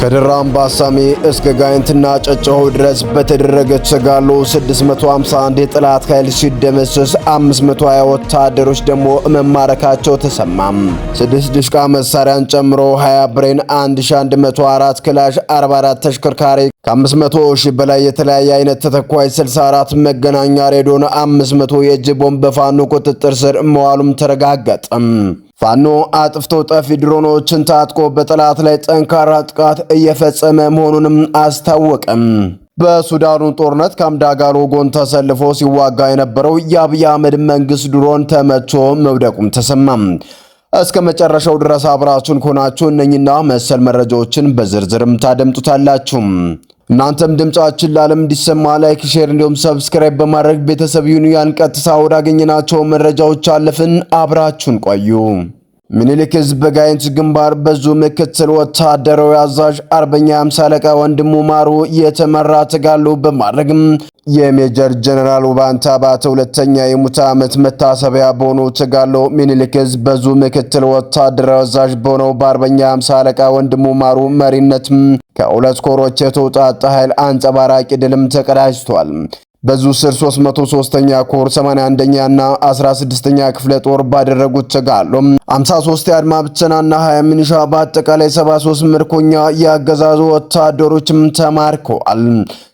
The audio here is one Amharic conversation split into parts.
ከድራ አምባሳሜ እስከ ጋይንትና ጨጨሆ ድረስ በተደረገ ተጋድሎ 651 የጠላት ኃይል ሲደመሰስ 520 ወታደሮች ደግሞ መማረካቸው ተሰማም። 6 ድሽቃ መሳሪያን ጨምሮ 20 ብሬን፣ 1104 ክላሽ፣ 44 ተሽከርካሪ፣ ከ500 ሺህ በላይ የተለያየ አይነት ተተኳሽ፣ 64 መገናኛ ሬዲዮን፣ 500 የእጅ ቦምብ በፋኖ ቁጥጥር ስር መዋሉም ተረጋገጠም። ፋኖ አጥፍቶ ጠፊ ድሮኖችን ታጥቆ በጠላት ላይ ጠንካራ ጥቃት እየፈጸመ መሆኑንም አስታወቀም። በሱዳኑ ጦርነት ከአምዳጋሎ ጎን ተሰልፎ ሲዋጋ የነበረው የአብይ አህመድ መንግስት ድሮን ተመቶ መውደቁም ተሰማም። እስከ መጨረሻው ድረስ አብራችሁን ከሆናችሁ እነኝና መሰል መረጃዎችን በዝርዝርም ታደምጡታላችሁ። እናንተም ድምጻችን ለዓለም እንዲሰማ ላይክ፣ ሼር እንዲሁም ሰብስክራይብ በማድረግ ቤተሰብ ይሁኑ። ያን ቀጥታ ወዳገኘናቸው መረጃዎች አለፍን። አብራችሁን ቆዩ። ምኒልክ ህዝብ በጋይንት ግንባር በዙ ምክትል ወታደራዊ አዛዥ አርበኛ 50 አለቃ ወንድሙ ማሩ የተመራ ተጋድሎ በማድረግም የሜጀር ጀነራል ውባንታ ባተ ሁለተኛ የሙት ዓመት መታሰቢያ በሆነው ተጋድሎ ምኒልክ ህዝብ በዙ ምክትል ወታደራዊ አዛዥ በሆነው በአርበኛ 50 አለቃ ወንድሙ ማሩ መሪነት ከሁለት ኮሮች የተውጣጣ ኃይል አንጸባራቂ ድልም ተቀዳጅቷል። በዙ ስር 303ኛ ኮር 81ኛ እና 16ኛ ክፍለ ጦር ባደረጉት ተጋድሎ 53 የአድማ ብተናና 20 ሚኒሻ በአጠቃላይ 73 ምርኮኛ የአገዛዙ ወታደሮችም ተማርከዋል።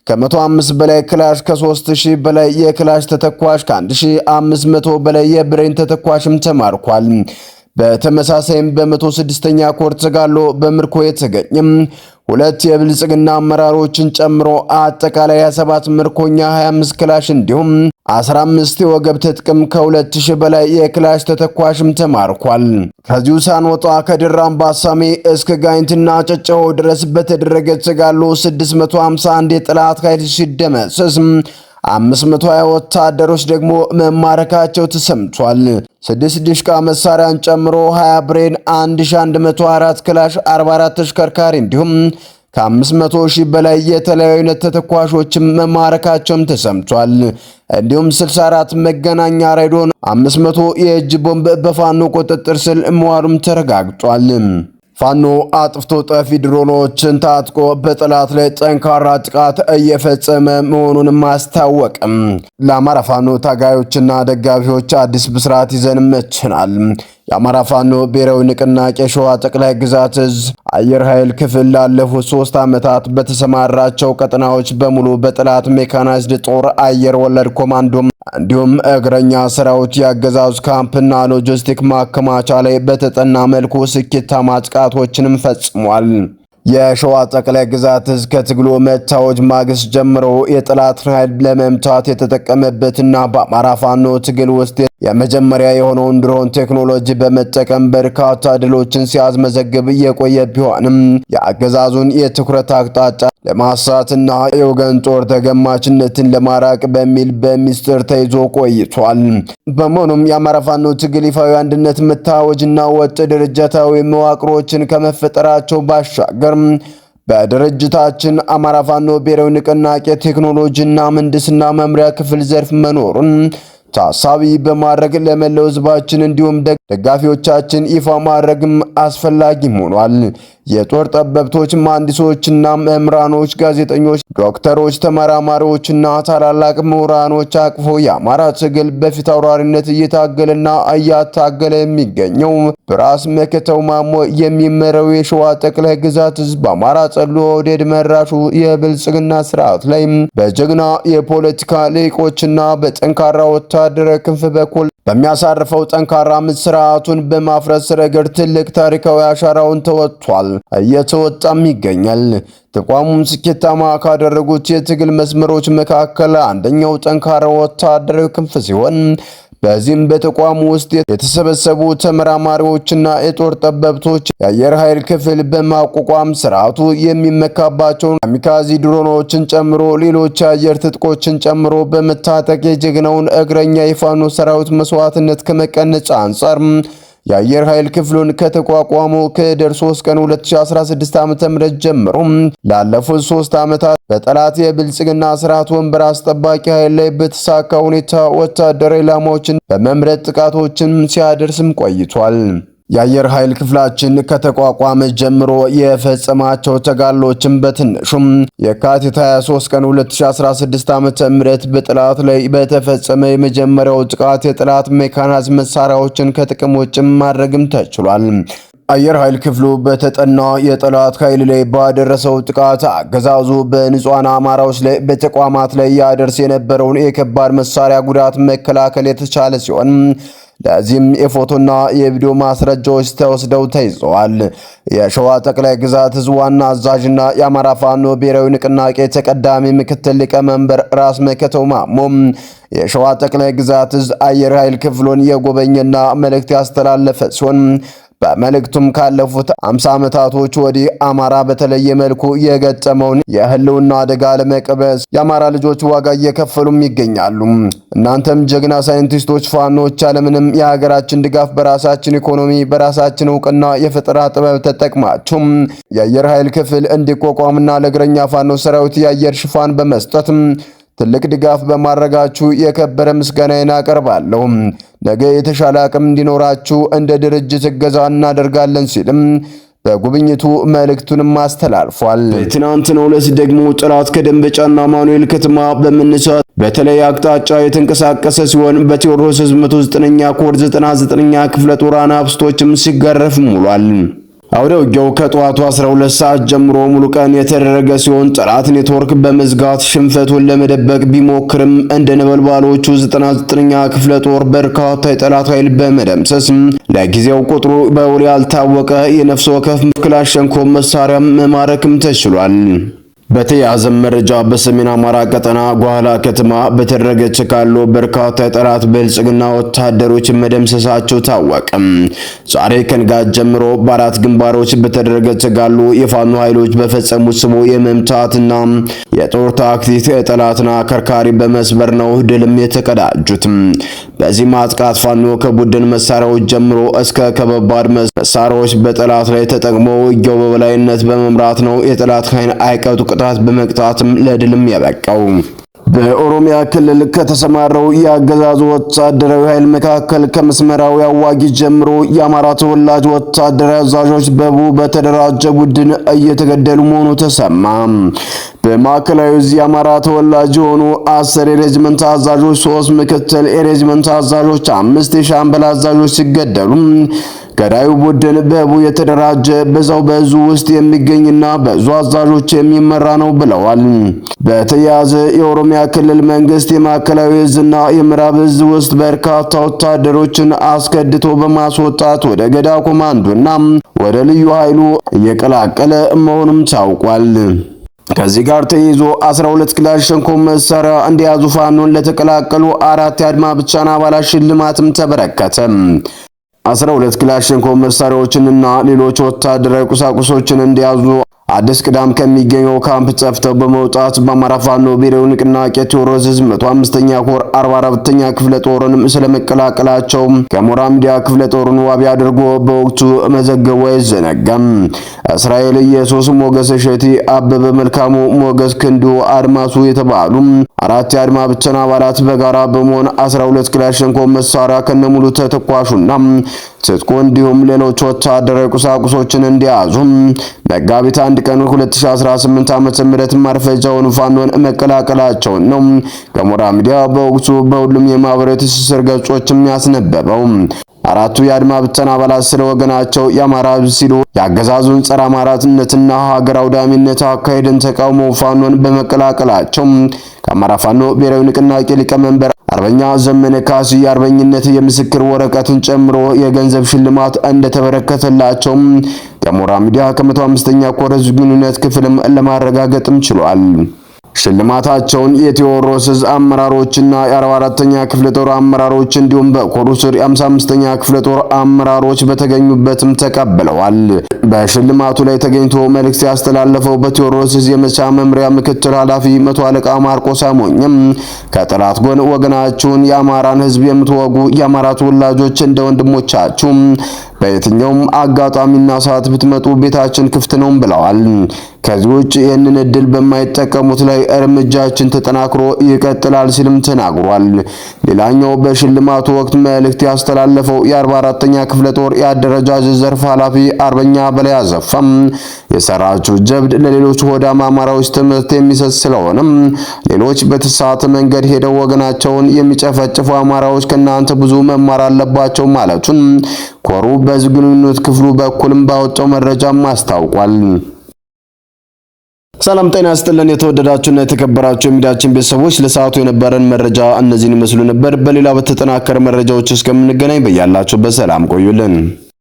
ከ105 በላይ ክላሽ፣ ከ3000 በላይ የክላሽ ተተኳሽ፣ ከ1500 በላይ የብሬን ተተኳሽም ተማርኳል። በተመሳሳይም በ106ኛ ኮር ተጋድሎ በምርኮ የተገኘም ሁለት የብልጽግና አመራሮችን ጨምሮ አጠቃላይ 27 ምርኮኛ፣ 25 ክላሽ እንዲሁም 15 የወገብ ትጥቅም ከ2000 በላይ የክላሽ ተተኳሽም ተማርኳል። ከዚሁ ሳንወጣ ከድራ አምባሳሜ እስከ ጋይንትና ጨጨሆ ድረስ በተደረገ ተጋድሎ 651 የጠላት ኃይል ሲደመሰስ 520 ወታደሮች ደግሞ መማረካቸው ተሰምቷል። 6 ድሽቃ መሳሪያን ጨምሮ 20 ብሬን፣ 1104 ክላሽ፣ 44 ተሽከርካሪ እንዲሁም ከ500 ሺህ በላይ የተለያዩ አይነት ተተኳሾችም መማረካቸውም ተሰምቷል። እንዲሁም 64 መገናኛ ሬዲዮን፣ 500 የእጅ ቦምብ በፋኖ ቁጥጥር ስር መዋሉም ተረጋግጧል። ፋኖ አጥፍቶ ጠፊ ድሮኖችን ታጥቆ በጠላት ላይ ጠንካራ ጥቃት እየፈጸመ መሆኑንም አስታወቀም። ለአማራ ፋኖ ታጋዮችና ደጋፊዎች አዲስ ብስራት ይዘን መጥተናል። የአማራ ፋኖ ብሔራዊ ንቅናቄ ሸዋ ጠቅላይ ግዛት እዝ አየር ኃይል ክፍል ላለፉት 3 ዓመታት በተሰማራቸው ቀጠናዎች በሙሉ በጠላት ሜካናይዝድ ጦር አየር ወለድ ኮማንዶም እንዲሁም እግረኛ ሰራዊት የአገዛዙ ካምፕና ሎጂስቲክ ማከማቻ ላይ በተጠና መልኩ ስኬታማ ጥቃቶችንም ፈጽሟል። የሸዋ ጠቅላይ ግዛት እዝ ከትግሉ መታወጅ ማግስት ጀምሮ የጠላት ኃይል ለመምታት የተጠቀመበትና በአማራ ፋኖ ትግል ውስጥ የመጀመሪያ የሆነውን ድሮን ቴክኖሎጂ በመጠቀም በርካታ ድሎችን ሲያስመዘግብ የቆየ ቢሆንም የአገዛዙን የትኩረት አቅጣጫ ለማሳትና የወገን ጦር ተገማችነትን ለማራቅ በሚል በሚስጥር ተይዞ ቆይቷል። በመሆኑም የአማራ ፋኖ ትግል ይፋዊ አንድነት መታወጅና ወጥ ድርጅታዊ መዋቅሮችን ከመፈጠራቸው ባሻገር በድርጅታችን አማራ ፋኖ ብሔራዊ ንቅናቄ ቴክኖሎጂና ምህንድስና መምሪያ ክፍል ዘርፍ መኖሩን ታሳቢ በማድረግ ለመላው ህዝባችን እንዲሁም ደጋፊዎቻችን ይፋ ማድረግም አስፈላጊ ሆኗል። የጦር ጠበብቶች፣ መሐንዲሶችና መምህራኖች፣ ጋዜጠኞች፣ ዶክተሮች፣ ተመራማሪዎችና ታላላቅ ምሁራኖች አቅፎ የአማራ ትግል በፊት አውራሪነት እየታገለና እያታገለ የሚገኘው በራስ መከተው ማሞ የሚመራው የሸዋ ጠቅላይ ግዛት ህዝብ አማራ ጸሎ ወደድ መራሹ የብልጽግና ስርዓት ላይ በጀግና የፖለቲካ ሊቆችና በጠንካራ ወታደራዊ ክንፍ በኩል በሚያሳርፈው ጠንካራ ስርዓቱን በማፍረስ ረገድ ትልቅ ታሪካዊ አሻራውን ተወጥቷል፣ እየተወጣም ይገኛል። ተቋሙን ስኬታማ ካደረጉት የትግል መስመሮች መካከል አንደኛው ጠንካራ ወታደራዊ ክንፍ ሲሆን በዚህም በተቋሙ ውስጥ የተሰበሰቡ ተመራማሪዎችና የጦር ጠበብቶች የአየር ኃይል ክፍል በማቋቋም ስርዓቱ የሚመካባቸውን ካሚካዚ ድሮኖችን ጨምሮ ሌሎች የአየር ትጥቆችን ጨምሮ በመታጠቅ የጀግናውን እግረኛ የፋኖ ሰራዊት መስዋዕትነት ከመቀነጽ አንጻር የአየር ኃይል ክፍሉን ከተቋቋሙ ከህዳር 3 ቀን 2016 ዓ.ም ጀምሮ ላለፉት 3 ዓመታት በጠላት የብልጽግና ስርዓት ወንበር አስጠባቂ ኃይል ላይ በተሳካ ሁኔታ ወታደራዊ ኢላማዎችን በመምረጥ ጥቃቶችን ሲያደርስም ቆይቷል። የአየር ኃይል ክፍላችን ከተቋቋመ ጀምሮ የፈጸማቸው ተጋድሎችን በትንሹም የካቲት 23 ቀን 2016 ዓ.ም በጠላት ላይ በተፈጸመ የመጀመሪያው ጥቃት የጠላት ሜካናይዝድ መሳሪያዎችን ከጥቅም ውጭ ማድረግም ተችሏል። አየር ኃይል ክፍሉ በተጠና የጠላት ኃይል ላይ ባደረሰው ጥቃት አገዛዙ በንጹሃን አማራዎች ላይ በተቋማት ላይ ያደርስ የነበረውን የከባድ መሳሪያ ጉዳት መከላከል የተቻለ ሲሆን ለዚህም የፎቶና የቪዲዮ ማስረጃዎች ተወስደው ተይዘዋል። የሸዋ ጠቅላይ ግዛት ህዝብ ዋና አዛዥና የአማራ ፋኖ ብሔራዊ ንቅናቄ ተቀዳሚ ምክትል ሊቀመንበር ራስ መከተው ማሞ የሸዋ ጠቅላይ ግዛት ህዝብ አየር ኃይል ክፍሉን የጎበኘና መልእክት ያስተላለፈ ሲሆን በመልእክቱም ካለፉት 50 ዓመታቶች ወዲህ አማራ በተለየ መልኩ የገጠመውን የህልውና አደጋ ለመቀበል የአማራ ልጆች ዋጋ እየከፈሉም ይገኛሉ። እናንተም ጀግና ሳይንቲስቶች፣ ፋኖች ያለምንም የሀገራችን ድጋፍ በራሳችን ኢኮኖሚ፣ በራሳችን እውቅና የፈጠራ ጥበብ ተጠቅማችሁ የአየር ኃይል ክፍል እንዲቋቋምና ለእግረኛ ፋኖ ሰራዊት የአየር ሽፋን በመስጠት ትልቅ ድጋፍ በማድረጋችሁ የከበረ ምስጋናዬን አቀርባለሁ። ነገ የተሻለ አቅም እንዲኖራችሁ እንደ ድርጅት እገዛ እናደርጋለን ሲልም በጉብኝቱ መልእክቱንም አስተላልፏል። በትናንትናው ዕለት ደግሞ ጠላት ከደንበጫና ማኑኤል ከተማ በመነሳት በተለይ አቅጣጫ የተንቀሳቀሰ ሲሆን በቴዎድሮስ 109ኛ ኮር 99ኛ ክፍለ ጦር አናብስቶችም ሲገረፍ ውሏል። አውደ ውጊያው ከጠዋቱ 12 ሰዓት ጀምሮ ሙሉ ቀን የተደረገ ሲሆን ጠላት ኔትወርክ በመዝጋት ሽንፈቱን ለመደበቅ ቢሞክርም እንደ ነበልባሎቹ 99ኛ ክፍለ ጦር በርካታ የጠላት ኃይል በመደምሰስ ለጊዜው ቁጥሩ በውል ያልታወቀ የነፍስ ወከፍ ክላሽንኮቭ መሳሪያ መማረክም ተችሏል። በተያያዘ መረጃ በሰሜን አማራ ቀጠና ጓላ ከተማ በተደረገ ተጋድሎ በርካታ የጠላት ብልጽግና ወታደሮች መደምሰሳቸው ታወቀ። ዛሬ ከንጋት ጀምሮ በአራት ግንባሮች በተደረገ ተጋድሎ የፋኖ ኃይሎች በፈጸሙት ስሞ የመምታትና የጦር ታክቲክ የጠላትን አከርካሪ በመስበር ነው ድልም የተቀዳጁት። በዚህ ማጥቃት ፋኖ ከቡድን መሳሪያዎች ጀምሮ እስከ ከባድ መሳሪያዎች በጠላት ላይ ተጠቅሞ ውጊያው በበላይነት በመምራት ነው የጠላት ኃይል አይቀጡ ቅጣት በመቅጣትም ለድልም ያበቃው። በኦሮሚያ ክልል ከተሰማራው የአገዛዙ ወታደራዊ ኃይል መካከል ከመስመራዊ አዋጊ ጀምሮ የአማራ ተወላጅ ወታደራዊ አዛዦች በተደራጀ ቡድን እየተገደሉ መሆኑ ተሰማ። በማዕከላዊ እዝ የአማራ ተወላጅ የሆኑ 10 የሬጅመንት አዛዦች፣ 3 ምክትል የሬጅመንት አዛዦች፣ 5 የሻምበል አዛዦች ሲገደሉ ገዳዩ ቡድን በቡ የተደራጀ በዛው በዙ ውስጥ የሚገኝና በዙ አዛዦች የሚመራ ነው ብለዋል። በተያያዘ የኦሮሚያ ክልል መንግስት የማዕከላዊ እዝና የምዕራብ እዝ ውስጥ በርካታ ወታደሮችን አስከድቶ በማስወጣት ወደ ገዳ ኮማንዶና ወደ ልዩ ኃይሉ እየቀላቀለ መሆኑም ታውቋል። ከዚህ ጋር ተይዞ 12 ክላሽንኮቭ መሳሪያ እንደያዙ ፋኖን ለተቀላቀሉ 4 የአድማ ብቻና አባላት ሽልማትም ተበረከተ። 12 ክላሽንኮቭ መሳሪያዎችንና ሌሎች ወታደራዊ ቁሳቁሶችን እንደያዙ አዲስ ቅዳም ከሚገኘው ካምፕ ጠፍተው በመውጣት በአማራ ፋኖ ብሔራዊ ንቅናቄ ቴዎድሮስ 105ኛ ኮር 44ኛ ክፍለ ጦርን ስለመቀላቀላቸው ከሞራ ሚዲያ ክፍለ ጦርን ዋቢ አድርጎ በወቅቱ መዘገቡ አይዘነጋም። እስራኤል ኢየሱስ፣ ሞገስ እሸቴ፣ አበበ መልካሙ፣ ሞገስ ክንዱ፣ አድማሱ የተባሉ 4 የአድማ ብተና አባላት በጋራ በመሆን 12 ክላሽንኮቭ መሳሪያ ከነሙሉ ተተኳሹና ትጥቁ እንዲሁም ሌሎች ወታደራዊ ቁሳቁሶችን እንደያዙ መጋቢት 1 ቀን 2018 ዓ.ም ማርፈጃውን ፋኖን መቀላቀላቸውን ነው ከሞራ ሚዲያ በወቅቱ በሁሉም የማህበራዊ ትስስር ገጾችም ያስነበበው። 4ቱ የአድማ ብተና አባላት ስለ ወገናቸው የአማራ ሲሉ ያገዛዙን ጸረ አማራነትና ሀገር አውዳሚነት አካሄድን ተቃውሞ ፋኖን በመቀላቀላቸው ከአማራ ፋኖ ብሔራዊ ንቅናቄ ሊቀመንበር አርበኛ ዘመነ ካሴ የአርበኝነት የምስክር ወረቀትን ጨምሮ የገንዘብ ሽልማት እንደተበረከተላቸው ከሞራ ሚዲያ ከ105ኛ ኮር ህዝብ ግንኙነት ክፍልም ለማረጋገጥም ችሏል። ሽልማታቸውን የቴዎድሮስ ዕዝ አመራሮችና የ44ኛ ክፍለ ጦር አመራሮች እንዲሁም በኮሩ ስር የ55ኛ ክፍለ ጦር አመራሮች በተገኙበትም ተቀብለዋል። በሽልማቱ ላይ ተገኝቶ መልእክት ያስተላለፈው በቴዎድሮስ ዕዝ የመቻ መምሪያ ምክትል ኃላፊ መቶ አለቃ ማርቆስ አሞኝም ከጠላት ጎን ወገናችሁን የአማራን ህዝብ የምትወጉ የአማራ ተወላጆች እንደ ወንድሞቻችሁ በየትኛውም አጋጣሚና ሰዓት ብትመጡ ቤታችን ክፍት ነው ብለዋል። ከዚህ ውጭ ይህንን እድል በማይጠቀሙት ላይ እርምጃችን ተጠናክሮ ይቀጥላል ሲልም ተናግሯል። ሌላኛው በሽልማቱ ወቅት መልእክት ያስተላለፈው የ44ኛ ክፍለ ጦር የአደረጃጀት ዘርፍ ኃላፊ አርበኛ በላይ አሰፋም የሰራችሁ ጀብድ ለሌሎች ሆዳም አማራዎች ትምህርት የሚሰጥ ስለሆነም ሌሎች በተሳሳተ መንገድ ሄደው ወገናቸውን የሚጨፈጭፉ አማራዎች ከናንተ ብዙ መማር አለባቸው ማለቱን ኮሩ በሕዝብ ግንኙነት ክፍሉ በኩልም ባወጣው መረጃም አስታውቋል። ሰላም ጤና ይስጥልን። የተወደዳችሁና የተከበራችሁ የሚዲያችን ቤተሰቦች ለሰዓቱ የነበረን መረጃ እነዚህን ይመስሉ ነበር። በሌላ በተጠናከረ መረጃዎች እስከምንገናኝ በያላችሁበት ሰላም ቆዩልን።